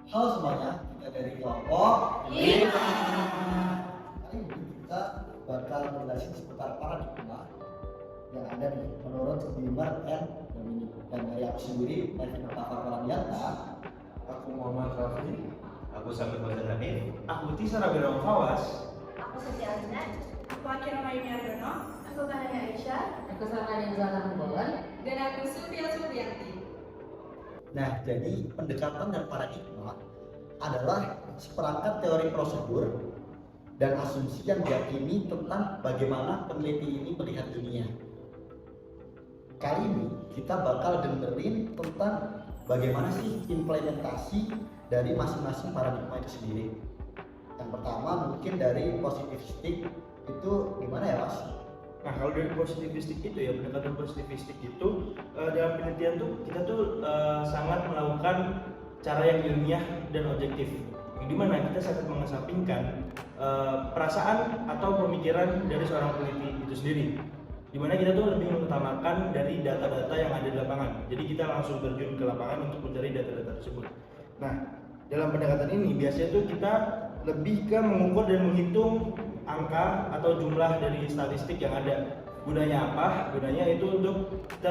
Halo semuanya, kita dari kelompok Iya. Kali ini kita bakal menjelaskan seputar paradigma yang ada nih menurut Wimar and Dominic. Dan dari aku sendiri, Nevin Mustafa Karamiata. Aku Muhammad Rafi. Aku Samir Bazar Hanif. Aku Tisa Rabirawan Fawas. Aku Setia Azna. Aku Akira Mayumi Ardono. Aku Kanaya Aisyah. Aku Salma Zana Hembolan. Dan aku Sylvia Supriyanti. Nah, jadi pendekatan dan paradigma adalah seperangkat teori prosedur dan asumsi yang diyakini tentang bagaimana peneliti ini melihat dunia. Kali ini kita bakal dengerin tentang bagaimana sih implementasi dari masing-masing paradigma itu sendiri. Yang pertama mungkin dari positivistik, itu gimana ya Mas? Nah, kalau dari positivistik itu ya, pendekatan positivistik itu dalam penelitian tuh kita tuh sangat melakukan cara yang ilmiah dan objektif. Yang dimana kita sangat mengesampingkan perasaan atau pemikiran dari seorang peneliti itu sendiri. Dimana kita tuh lebih mengutamakan dari data-data yang ada di lapangan. Jadi kita langsung terjun ke lapangan untuk mencari data-data tersebut. Nah, dalam pendekatan ini biasanya tuh kita lebih ke mengukur dan menghitung angka atau jumlah dari statistik yang ada. Gunanya apa? Gunanya itu untuk kita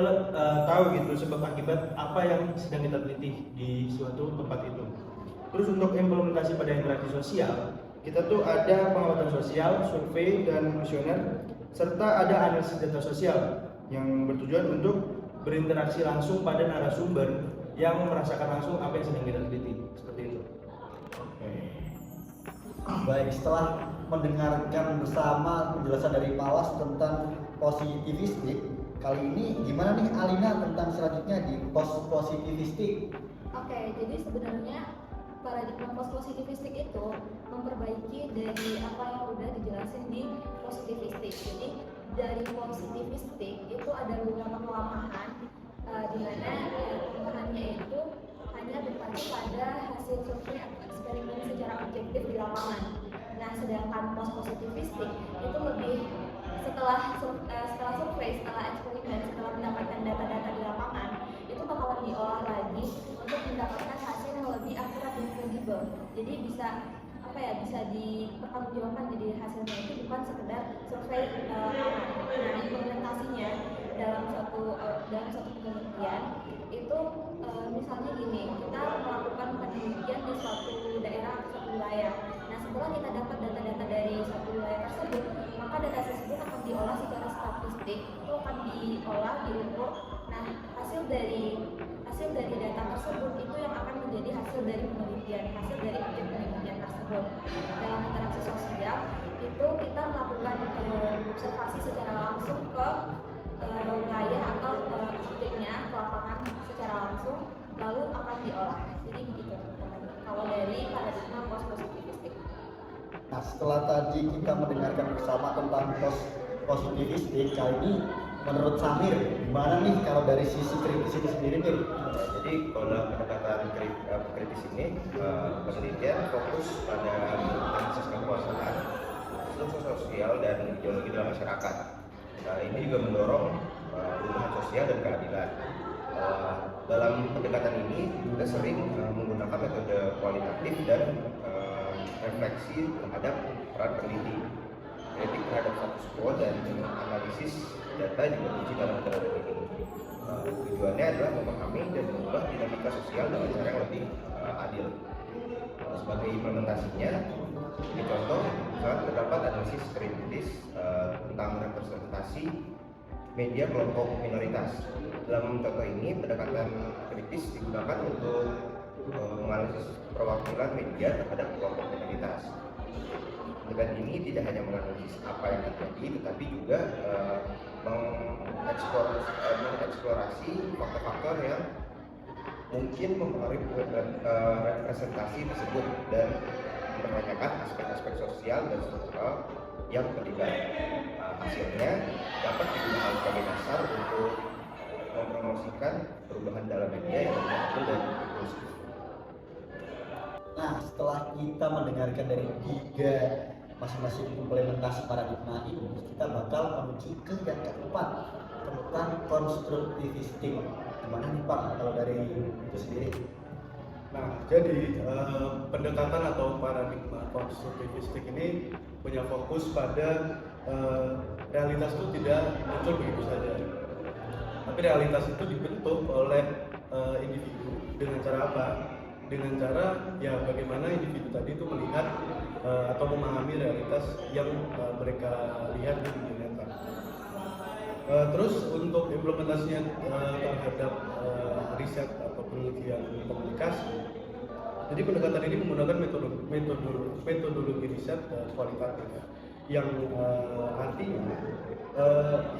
tahu gitu sebab akibat apa yang sedang kita teliti di suatu tempat itu. Terus untuk implementasi pada interaksi sosial, kita tuh ada pengamatan sosial, survei dan kuesioner, serta ada analisis data sosial yang bertujuan untuk berinteraksi langsung pada narasumber yang merasakan langsung apa yang sedang kita teliti. Seperti itu. Baik, setelah mendengarkan bersama penjelasan dari Pawas tentang positivistik, kali ini gimana nih Alina tentang selanjutnya di positivistik? Oke, jadi sebenarnya paradigma positivistik itu memperbaiki dari apa yang udah dijelasin di positivistik. Jadi dari positivistik itu ada beberapa kelemahan, di mana kelemahannya itu hanya berpacu pada hasil survei atau eksperimen secara objektif di lapangan. Nah, sedangkan positivistik itu lebih setelah survei, setelah eksperimen, setelah mendapatkan data-data di lapangan, itu bakalan diolah lagi untuk mendapatkan hasil yang lebih akurat dan kredibel. Jadi bisa bisa dipertanggungjawabkan, jadi hasilnya itu bukan sekedar survei aman. Nah, implementasinya dalam suatu penelitian itu misalnya gini, kita melakukan penelitian di suatu daerah atau suatu wilayah. Nah, setelah kita dapat data-data dari suatu wilayah tersebut, maka data tersebut akan diolah secara statistik, itu akan diolah, diukur. Nah, hasil dari data tersebut itu yang akan menjadi hasil dari penelitian, hasil dari objek penelitian tersebut. Dalam interaksi sosial itu kita melakukan observasi secara langsung ke wilayah atau objeknya, ke lapangan secara langsung, lalu akan diolah. Jadi begitu kalau dari paradigma positivistik. Nah, setelah tadi kita mendengarkan bersama tentang positivistik, kali ini menurut Samir, gimana nih kalau dari sisi kritis itu sendiri nih? Jadi kalau dalam pendekatan kritis ini, penelitian fokus pada analisis kekuasaan, struktur sosial dan ideologi dalam masyarakat. Nah, ini juga mendorong perubahan sosial dan keadilan. Dalam pendekatan ini kita sering menggunakan metode kualitatif dan refleksi terhadap peran peneliti, kritik terhadap status quo dan analisis data juga diuji dalam metode ini. Tujuannya adalah memahami dan mengubah dinamika sosial dengan cara yang lebih adil. Sebagai implementasinya, ini contoh misalnya terdapat analisis kritis tentang representasi media kelompok minoritas. Dalam contoh ini, pendekatan kritis digunakan untuk menganalisis perwakilan media terhadap kelompok minoritas. Dengan ini tidak hanya menganalisis apa yang terjadi, tetapi juga mengeksplorasi faktor-faktor yang mungkin mempengaruhi representasi tersebut dan mempertanyakan aspek-aspek sosial dan struktural yang terlibat. Hasilnya dapat digunakan sebagai dasar untuk mempromosikan perubahan dalam media yang lebih dan inklusif. Nah, setelah kita mendengarkan dari tiga masing-masing implementasi paradigma ini, kita bakal menuju ke yang keempat tentang konstruktivistik. Gimana nih Pak kalau dari itu sendiri? Nah, jadi pendekatan atau paradigma konstruktivistik ini punya fokus pada realitas itu tidak muncul begitu saja. Tapi realitas itu dibentuk oleh individu dengan cara apa? Dengan cara ya bagaimana individu tadi itu melihat atau memahami realitas yang mereka lihat di dunia nyata. Terus untuk implementasinya terhadap riset atau penelitian komunikasi, jadi pendekatan ini menggunakan metodologi riset kualitatif yang artinya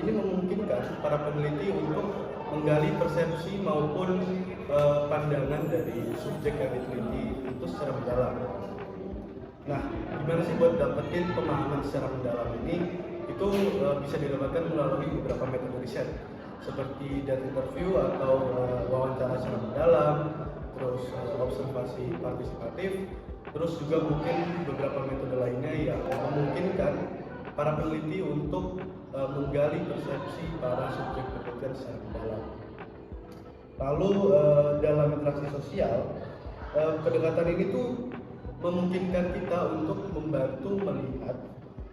ini memungkinkan para peneliti untuk menggali persepsi maupun pandangan dari subjek yang diteliti itu secara mendalam. Nah, gimana sih buat dapetin pemahaman secara mendalam ini? Itu bisa didapatkan melalui beberapa metode riset seperti data interview atau wawancara secara mendalam, terus observasi partisipatif, terus juga mungkin beberapa metode lainnya yang memungkinkan para peneliti untuk menggali persepsi para subjek penelitian secara mendalam. Lalu dalam interaksi sosial, pendekatan ini tuh memungkinkan kita untuk membantu melihat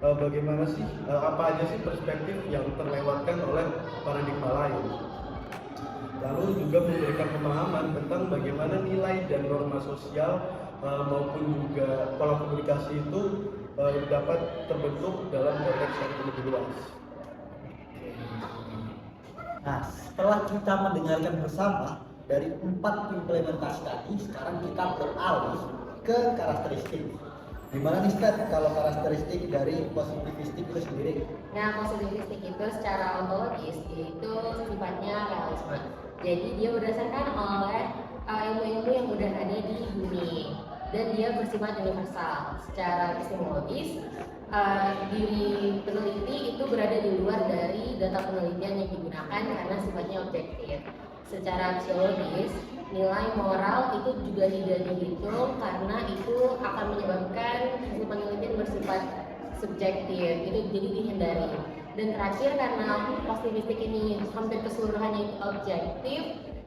bagaimana sih apa aja sih perspektif yang terlewatkan oleh paradigma lain. Lalu juga memberikan pemahaman tentang bagaimana nilai dan norma sosial maupun juga pola komunikasi itu dapat terbentuk dalam konteks yang lebih luas. Nah, setelah kita mendengarkan bersama dari 4 implementasi tadi, sekarang kita beralih ke karakteristik. Gimana nih Stat kalau karakteristik dari positivistik itu sendiri? Nah, positivistik itu secara ontologis itu sifatnya realisme. Jadi dia berdasarkan oleh ilmu-ilmu yang udah ada di bumi dan dia bersifat universal. Secara epistemologis, diri peneliti itu berada di luar dari data penelitian yang digunakan karena sifatnya objektif. Secara psikologis, nilai moral itu juga tidak dihitung karena itu akan menyebabkan hasil penelitian bersifat subjektif, itu jadi dihindari. Dan terakhir, karena positivistik ini hampir keseluruhannya itu objektif,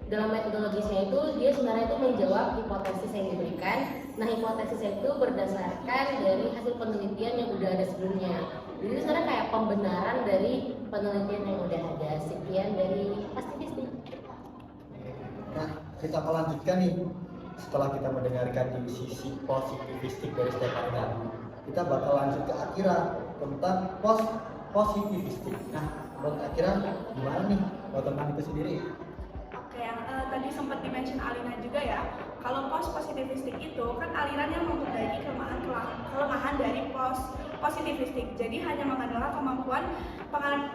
dalam metodologisnya itu dia sebenarnya itu menjawab hipotesis yang diberikan. Nah, hipotesis itu berdasarkan dari hasil penelitian yang udah ada sebelumnya. Jadi sebenarnya kayak pembenaran dari penelitian yang udah ada. Sekian dari positivistik. Nah, kita akan lanjutkan nih setelah kita mendengarkan di sisi positivistik dari Stefan tadi. Kita bakal lanjut ke Akira tentang positivistik. Nah, menurut Akira gimana nih tentang itu sendiri? Oke, yang tadi sempat dimention Alina juga ya. Kalau post positivistik itu kan aliran yang memperbaiki kelemahan dari post positivistik. Jadi hanya mengandalkan kemampuan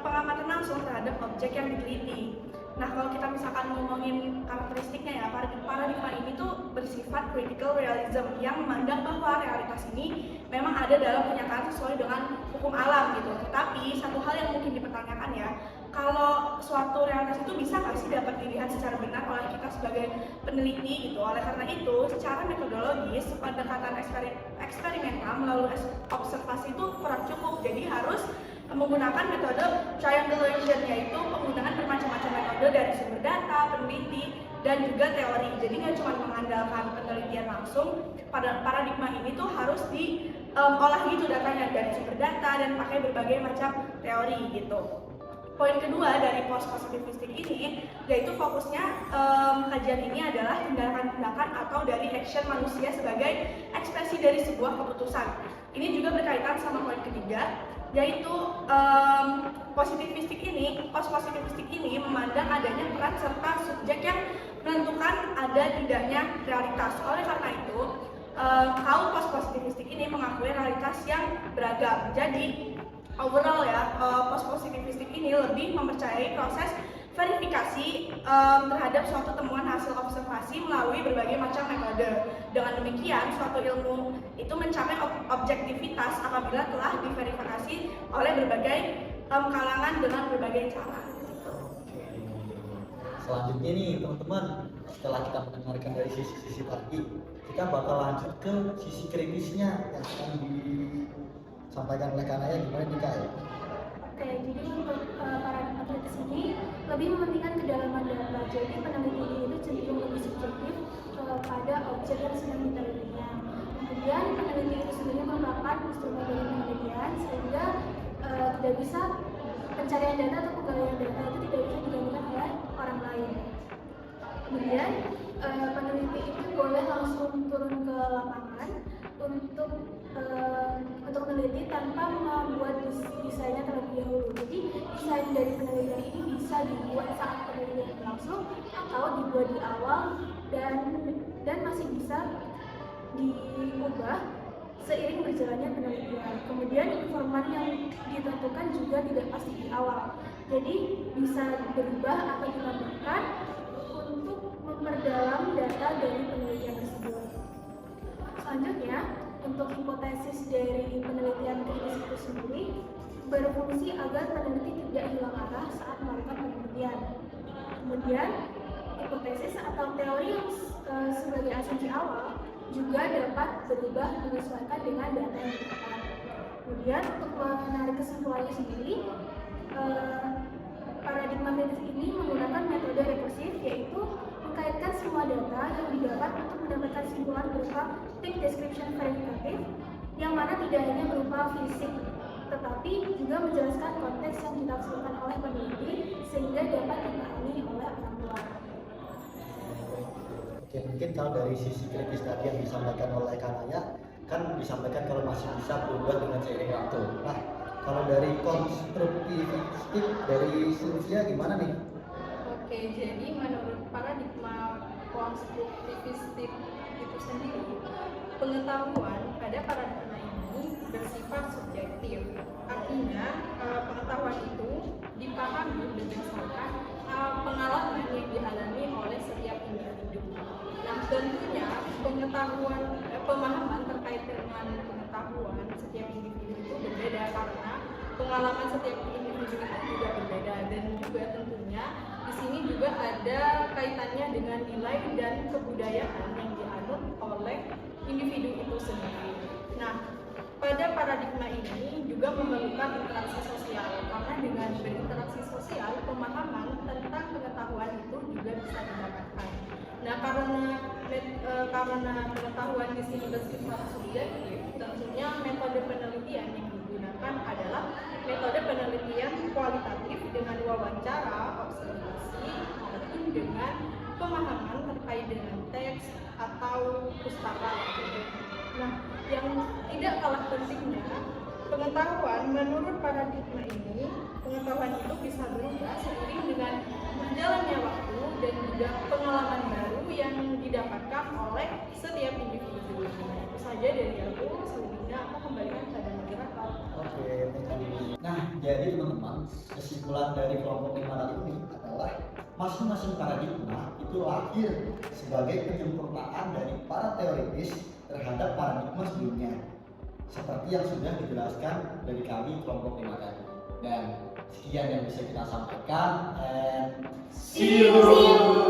pengamatan langsung terhadap objek yang diteliti. Nah, kalau kita misalkan ngomongin karakteristiknya ya, paradigma ini tuh bersifat critical realism yang memandang bahwa realitas ini memang ada dalam kenyataan sesuai dengan hukum alam gitu. Tetapi satu hal yang mungkin dipertanyakan ya, kalau suatu realitas itu bisa nggak sih dapat dilihat secara benar oleh kita sebagai peneliti gitu. Oleh karena itu, secara metodologis pendekatan eksperimental melalui observasi itu kurang cukup. Jadi harus menggunakan metode triangulation, yaitu penggunaan bermacam-macam metode dari sumber data, peneliti, dan juga teori. Jadi nggak cuma mengandalkan penelitian langsung, pada paradigma ini tuh harus diolah gitu datanya dari sumber data dan pakai berbagai macam teori gitu. Poin kedua dari post positivistik ini yaitu fokusnya kajian ini adalah tindakan-tindakan atau dari action manusia sebagai ekspresi dari sebuah keputusan. Ini juga berkaitan sama poin ketiga, yaitu post positivistik ini memandang adanya peran serta subjek yang menentukan ada tidaknya realitas. Oleh karena itu, kaum post positivistik ini mengakui realitas yang beragam. Jadi overall ya, post positivistik ini lebih mempercayai proses verifikasi terhadap suatu temuan hasil observasi melalui berbagai macam metode. Dengan demikian, suatu ilmu itu mencapai objektivitas apabila telah diverifikasi oleh berbagai kalangan dengan berbagai cara. Selanjutnya nih teman-teman, setelah kita mendengarkan dari sisi tadi, kita bakal lanjut ke sisi kritisnya yang akan disampaikan oleh Kanaya. Gimana nih Kak? Oke, jadi untuk paradigma kritis ini lebih mementingkan kedalaman data. Jadi peneliti ini itu cenderung lebih subjektif pada objek yang sedang ditelitinya. Kemudian peneliti itu sendiri merupakan instrumen dari penelitian sehingga tidak bisa pencarian data atau penggalian data itu tidak bisa digantikan oleh orang lain. Kemudian peneliti itu boleh langsung turun ke lapangan untuk meneliti tanpa membuat desainnya terlebih dahulu. Jadi desain dari penelitian ini bisa dibuat saat penelitian berlangsung atau dibuat di awal dan masih bisa diubah seiring berjalannya penelitian. Kemudian informan yang ditentukan juga tidak pasti di awal. Jadi bisa berubah atau ditambahkan untuk memperdalam data dari penelitian tersebut. Selanjutnya, untuk hipotesis dari penelitian kritis itu sendiri berfungsi agar peneliti tidak hilang arah saat melakukan penelitian. Kemudian, hipotesis atau teori yang sebagai asumsi awal juga dapat berubah menyesuaikan dengan data yang didapat. Kemudian, untuk menarik kesimpulannya sendiri, paradigma kritis ini menggunakan metode rekursif, yaitu mengkaitkan semua data yang didapat untuk mendapatkan kesimpulan berupa thick description verifikatif, yang mana tidak hanya berupa fisik, tetapi juga menjelaskan konteks yang ditafsirkan oleh peneliti sehingga dapat dipahami oleh orang luar. Oke, mungkin kalau dari sisi kritis tadi yang disampaikan oleh Kanaya, kan disampaikan kalau masih bisa berubah dengan seiring waktu. Nah, kalau dari konstruktivistik dari Sylvia gimana nih? Oke, jadi menurut paradigma konstruktivistik itu sendiri, pengetahuan pada paradigma ini bersifat subjektif. Artinya, pengetahuan itu dipahami berdasarkan pengalaman yang dialami oleh setiap individu. Nah, tentunya pemahaman terkait dengan pengetahuan setiap individu itu berbeda karena pengalaman setiap individu itu juga berbeda, dan juga tentunya di sini juga ada kaitannya dengan nilai dan kebudayaan yang dianut oleh individu itu sendiri. Nah, pada paradigma ini juga memerlukan interaksi sosial, karena dengan berinteraksi sosial pemahaman tentang pengetahuan itu juga bisa didapatkan. Nah, karena pengetahuan di sini bersifat subjektif, tentunya metode penelitian yang digunakan adalah metode penelitian kualitatif dengan wawancara, observasi, maupun dengan pemahaman terkait dengan teks atau pustaka. Nah, yang tidak kalah pentingnya, pengetahuan menurut paradigma ini, pengetahuan itu bisa berubah seiring dengan berjalannya waktu dan juga pengalaman baru yang didapatkan oleh setiap individu. Itu saja dari aku. Selebihnya aku kembalikan kepada moderator. Oke, thank you. Nah, jadi teman-teman, kesimpulan dari kelompok 5 tadi ini adalah masing-masing paradigma itu lahir sebagai penyempurnaan dari para teoritis terhadap paradigma sebelumnya, seperti yang sudah dijelaskan dari kami kelompok 5 tadi. Dan sekian yang bisa kita sampaikan, and See you.